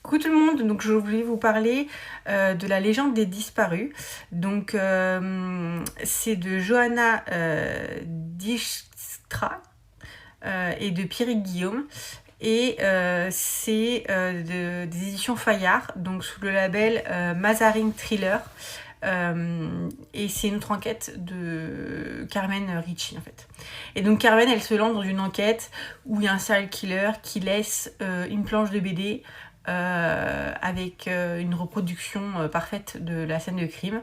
Coucou tout le monde, donc je voulais vous parler de la légende des disparus. Donc c'est de Johanna Dijkstra et de Pierrick Guillaume. Et c'est des éditions Fayard, donc sous le label Mazarine Thriller. Et c'est une autre enquête de Carmen Ricci en fait. Et donc Carmen, elle se lance dans une enquête où il y a un serial killer qui laisse une planche de BD avec une reproduction parfaite de la scène de crime.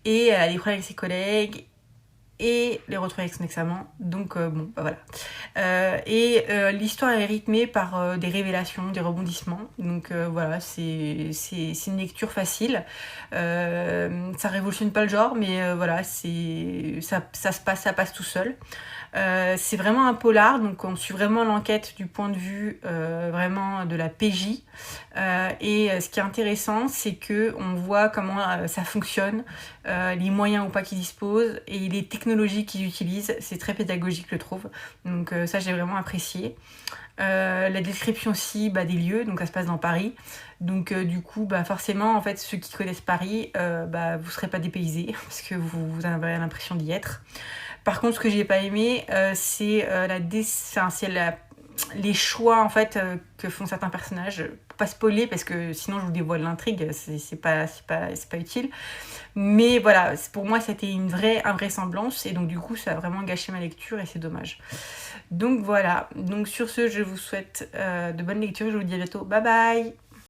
Et elle a des problèmes avec ses collègues et les retrouver avec son ex-amant. Donc bon, bah voilà. L'histoire est rythmée par des révélations, des rebondissements. Donc voilà, c'est une lecture facile. Ça révolutionne pas le genre, mais voilà, ça passe tout seul. C'est vraiment un polar, donc on suit vraiment l'enquête du point de vue vraiment de la PJ. Ce qui est intéressant, c'est que on voit comment ça fonctionne, les moyens ou pas qu'ils disposent et les technologies qu'ils utilisent. C'est très pédagogique, je trouve. Donc ça, j'ai vraiment apprécié. La description aussi des lieux, donc ça se passe dans Paris. Donc du coup, forcément, en fait, ceux qui connaissent Paris, vous serez pas dépaysés parce que vous avez l'impression d'y être. Par contre, ce que j'ai pas aimé, c'est les choix en fait que font certains personnages. Pour pas spoiler parce que sinon je vous dévoile l'intrigue, c'est pas utile. Mais voilà, pour moi c'était une vraie invraisemblance et donc du coup ça a vraiment gâché ma lecture et c'est dommage. Donc voilà, donc sur ce je vous souhaite de bonnes lectures et je vous dis à bientôt, bye bye.